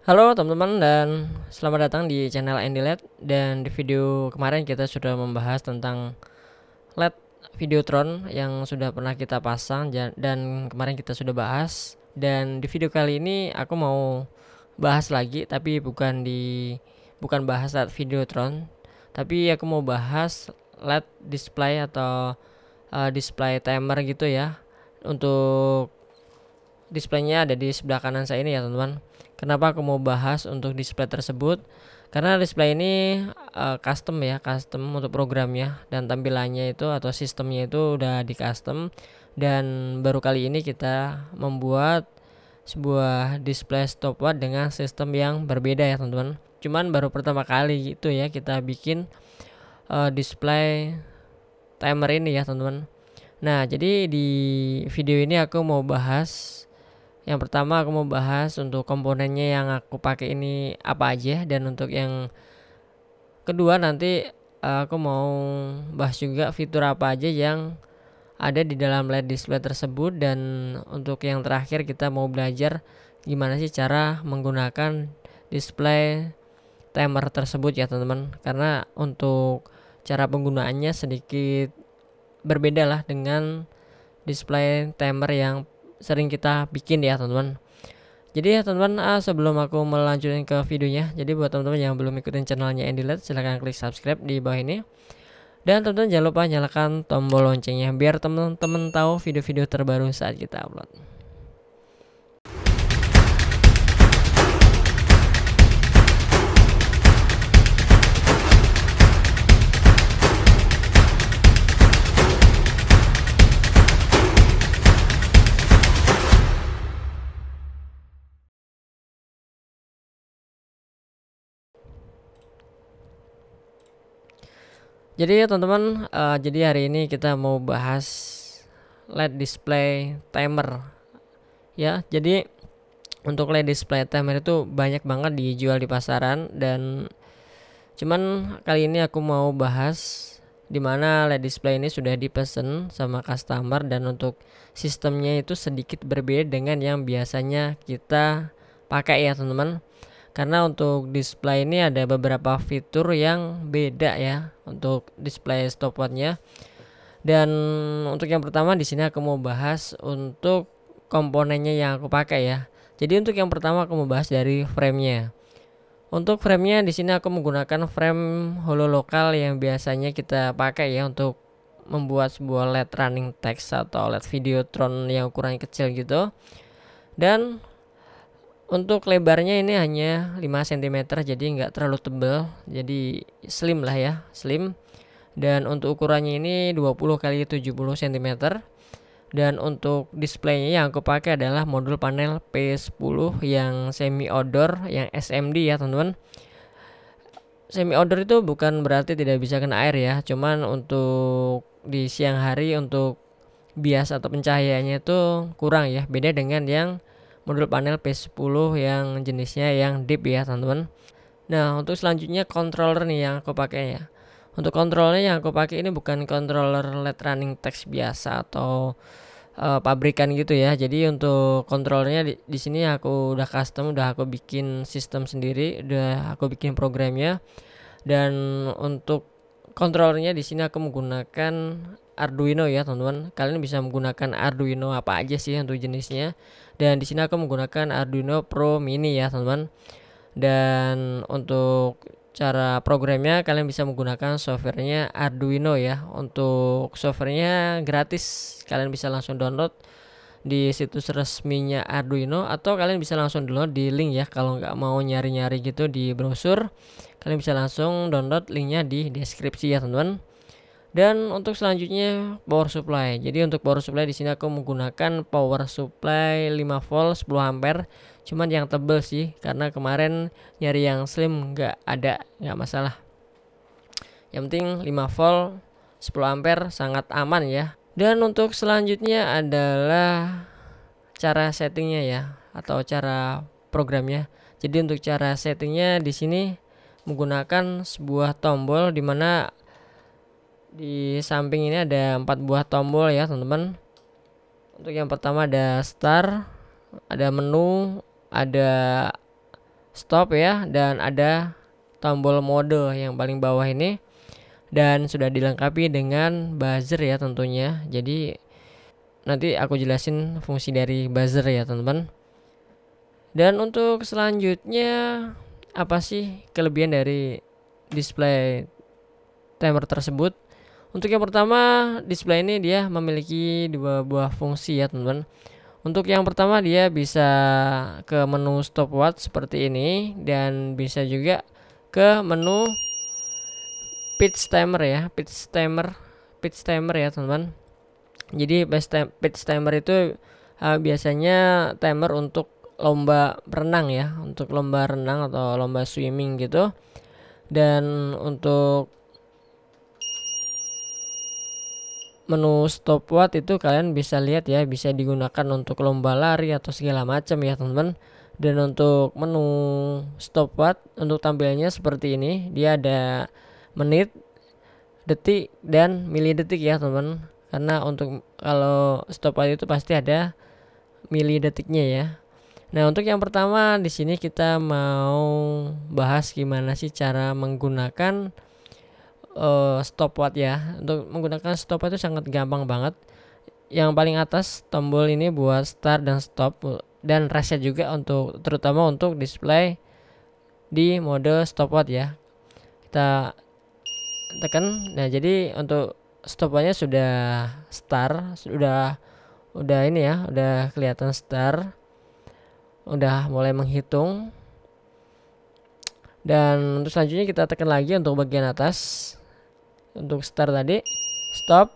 Halo teman-teman dan selamat datang di channel Andy LED. Dan di video kemarin kita sudah membahas tentang LED Videotron yang sudah pernah kita pasang dan kemarin kita sudah bahas. Dan di video kali ini aku mau bahas lagi, tapi bukan bahas LED Videotron, tapi aku mau bahas LED display atau display timer gitu ya. Untuk displaynya ada di sebelah kanan saya ini ya teman-teman. Kenapa aku mau bahas untuk display tersebut? Karena display ini custom ya, custom untuk programnya dan tampilannya itu atau sistemnya itu udah di custom, dan baru kali ini kita membuat sebuah display stopwatch dengan sistem yang berbeda ya teman-teman. Cuman baru pertama kali gitu ya kita bikin display timer ini ya teman-teman. Nah, jadi di video ini aku mau bahas, yang pertama aku mau bahas untuk komponennya yang aku pakai ini apa aja, dan untuk yang kedua nanti aku mau bahas juga fitur apa aja yang ada di dalam LED display tersebut, dan untuk yang terakhir kita mau belajar gimana sih cara menggunakan display timer tersebut ya teman-teman. Karena untuk cara penggunaannya sedikit berbeda lah dengan display timer yang sering kita bikin ya teman-teman. Jadi ya teman-teman, sebelum aku melanjutkan ke videonya, jadi buat teman-teman yang belum ikutin channelnya Andy LED, silahkan klik subscribe di bawah ini. Dan teman-teman jangan lupa nyalakan tombol loncengnya biar teman-teman tahu video-video terbaru saat kita upload. Jadi ya teman-teman, jadi hari ini kita mau bahas LED display timer ya. Jadi untuk LED display timer itu banyak banget dijual di pasaran, dan cuman kali ini aku mau bahas dimana LED display ini sudah dipesan sama customer, dan untuk sistemnya itu sedikit berbeda dengan yang biasanya kita pakai ya teman-teman. Karena untuk display ini ada beberapa fitur yang beda ya untuk display stopwatchnya. Dan untuk yang pertama di sini aku mau bahas untuk komponennya yang aku pakai ya. Jadi untuk yang pertama aku mau bahas dari framenya. Untuk framenya di sini aku menggunakan frame holo lokal yang biasanya kita pakai ya untuk membuat sebuah LED running text atau LED Videotron yang ukurannya kecil gitu. Dan untuk lebarnya ini hanya 5 cm, jadi nggak terlalu tebal, jadi slim lah ya, slim. Dan untuk ukurannya ini 20 kali 70 cm. Dan untuk displaynya yang aku pakai adalah modul panel P10 yang semi outdoor, yang SMD ya teman-teman. Semi outdoor itu bukan berarti tidak bisa kena air ya, cuman untuk di siang hari untuk bias atau pencahayaannya itu kurang ya, beda dengan yang modul panel P10 yang jenisnya yang deep ya teman-teman. Nah, untuk selanjutnya controller nih yang aku pakai ya. Untuk controllernya yang aku pakai ini bukan controller LED running text biasa atau pabrikan gitu ya. Jadi untuk controllernya di sini aku udah custom, udah aku bikin sistem sendiri, udah aku bikin programnya. Dan untuk controllernya di sini aku menggunakan Arduino ya teman-teman. Kalian bisa menggunakan Arduino apa aja sih untuk jenisnya. Dan di sini aku menggunakan Arduino Pro Mini ya teman-teman. Dan untuk cara programnya kalian bisa menggunakan softwarenya Arduino ya. Untuk softwarenya gratis, kalian bisa langsung download di situs resminya Arduino, atau kalian bisa langsung download di link ya. Kalau nggak mau nyari-nyari gitu di browser, kalian bisa langsung download linknya di deskripsi ya teman-teman. Dan untuk selanjutnya power supply. Jadi untuk power supply di sini aku menggunakan power supply 5 volt 10 ampere. Cuman yang tebel sih, karena kemarin nyari yang slim nggak ada, nggak masalah. Yang penting 5 volt 10 ampere sangat aman ya. Dan untuk selanjutnya adalah cara settingnya ya, atau cara programnya. Jadi untuk cara settingnya di sini menggunakan sebuah tombol, dimana di samping ini ada 4 buah tombol ya teman-teman. Untuk yang pertama ada start, ada menu, ada stop ya, dan ada tombol mode yang paling bawah ini, dan sudah dilengkapi dengan buzzer ya tentunya. Jadi nanti aku jelasin fungsi dari buzzer ya teman-teman. Dan untuk selanjutnya, apa sih kelebihan dari display timer tersebut? Untuk yang pertama, display ini dia memiliki dua buah fungsi ya teman-teman. Untuk yang pertama, dia bisa ke menu stopwatch seperti ini, dan bisa juga ke menu pitch timer ya, pitch timer ya teman-teman. Jadi pitch timer itu biasanya timer untuk lomba renang ya, untuk lomba renang atau lomba swimming gitu. Dan untuk menu stopwatch itu kalian bisa lihat ya, bisa digunakan untuk lomba lari atau segala macam ya teman-teman. Dan untuk menu stopwatch untuk tampilannya seperti ini, dia ada menit, detik, dan milidetik ya teman-teman. Karena untuk kalau stopwatch itu pasti ada milidetiknya ya. Nah, untuk yang pertama di sini kita mau bahas gimana sih cara menggunakan stopwatch ya. Untuk menggunakan stopwatch itu sangat gampang banget. Yang paling atas tombol ini buat start dan stop, dan reset juga untuk terutama untuk display di mode stopwatch ya. Kita tekan. Nah, jadi untuk stopwatchnya sudah start, udah ini ya, udah kelihatan start, udah mulai menghitung. Dan untuk selanjutnya kita tekan lagi untuk bagian atas untuk start tadi, stop,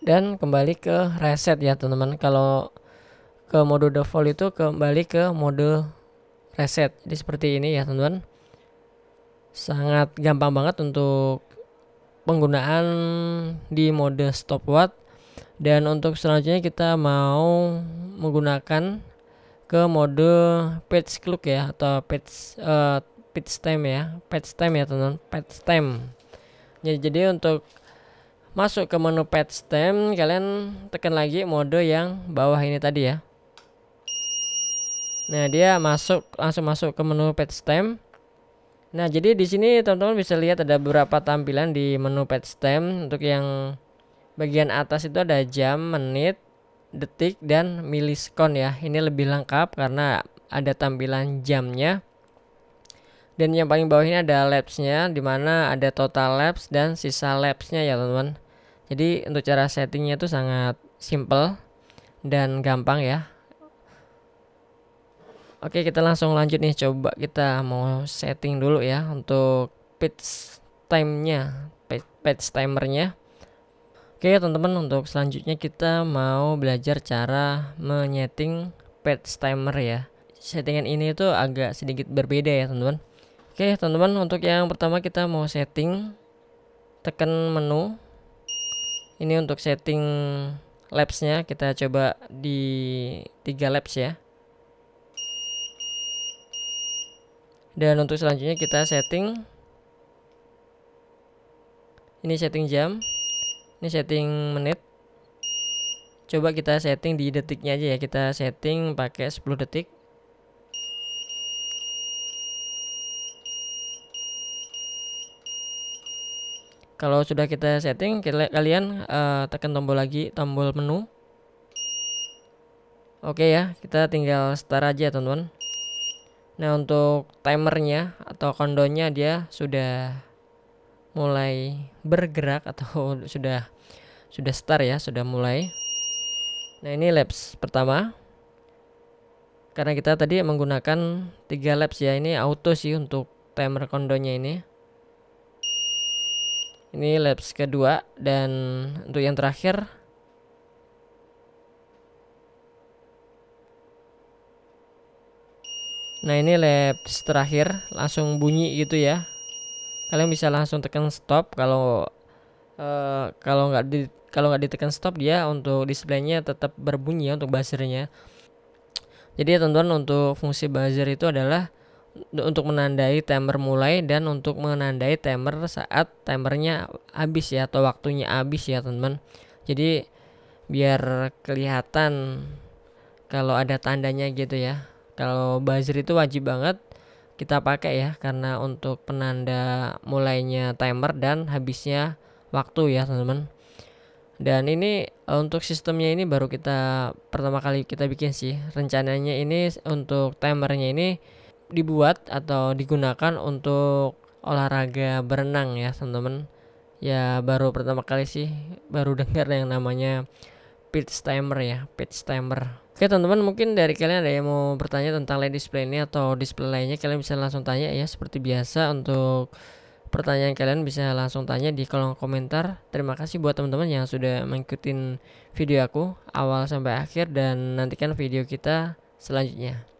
dan kembali ke reset ya teman-teman. Kalau ke mode default itu kembali ke mode reset. Jadi seperti ini ya teman-teman. Sangat gampang banget untuk penggunaan di mode stopwatch. Dan untuk selanjutnya kita mau menggunakan ke mode page clock ya, atau page time ya, teman-teman, page time. Jadi untuk masuk ke menu page time, kalian tekan lagi mode yang bawah ini tadi ya. Nah, dia langsung masuk ke menu page time. Nah, jadi di sini teman-teman bisa lihat ada beberapa tampilan di menu page time. Untuk yang bagian atas itu ada jam, menit, detik, dan milisekon ya. Ini lebih lengkap karena ada tampilan jamnya. Dan yang paling bawah ini ada lapsnya, dimana ada total laps dan sisa lapsnya ya teman-teman. Jadi untuk cara settingnya itu sangat simple dan gampang ya. Oke, kita langsung lanjut nih. Coba kita mau setting dulu ya untuk page time-nya, page timernya. Oke teman-teman, untuk selanjutnya kita mau belajar cara menyeting page timer ya. Settingan ini tuh agak sedikit berbeda ya teman-teman. Oke teman-teman, untuk yang pertama kita mau setting, tekan menu. Ini untuk setting lapsnya, kita coba di 3 laps ya. Dan untuk selanjutnya kita setting, ini setting jam, ini setting menit. Coba kita setting di detiknya aja ya, kita setting pakai 10 detik. Kalau sudah kita setting, kalian tekan tombol lagi, tombol menu. Oke ya, kita tinggal start aja teman-teman. Nah, untuk timernya atau countdownnya dia sudah mulai bergerak atau sudah start ya, sudah mulai. Nah, ini laps pertama. Karena kita tadi menggunakan 3 laps ya, ini auto sih untuk timer countdownnya ini. Ini laps kedua, dan untuk yang terakhir nah ini laps terakhir langsung bunyi gitu ya. Kalian bisa langsung tekan stop. Kalau nggak ditekan stop, dia untuk displaynya tetap berbunyi ya untuk buzzernya. Jadi teman-teman, untuk fungsi buzzer itu adalah untuk menandai timer mulai dan untuk menandai timer saat timernya habis ya, atau waktunya habis ya teman-teman. Jadi biar kelihatan kalau ada tandanya gitu ya. Kalau buzzer itu wajib banget kita pakai ya, karena untuk penanda mulainya timer dan habisnya waktu ya teman-teman. Dan ini untuk sistemnya ini baru kita pertama kali kita bikin sih. Rencananya ini untuk timernya ini dibuat atau digunakan untuk olahraga berenang ya teman-teman. Ya baru pertama kali sih baru dengar yang namanya pitch timer ya, pitch timer. Oke teman-teman, mungkin dari kalian ada yang mau bertanya tentang LED display ini atau display lainnya, kalian bisa langsung tanya ya. Seperti biasa, untuk pertanyaan kalian bisa langsung tanya di kolom komentar. Terima kasih buat teman-teman yang sudah mengikuti video aku awal sampai akhir, dan nantikan video kita selanjutnya.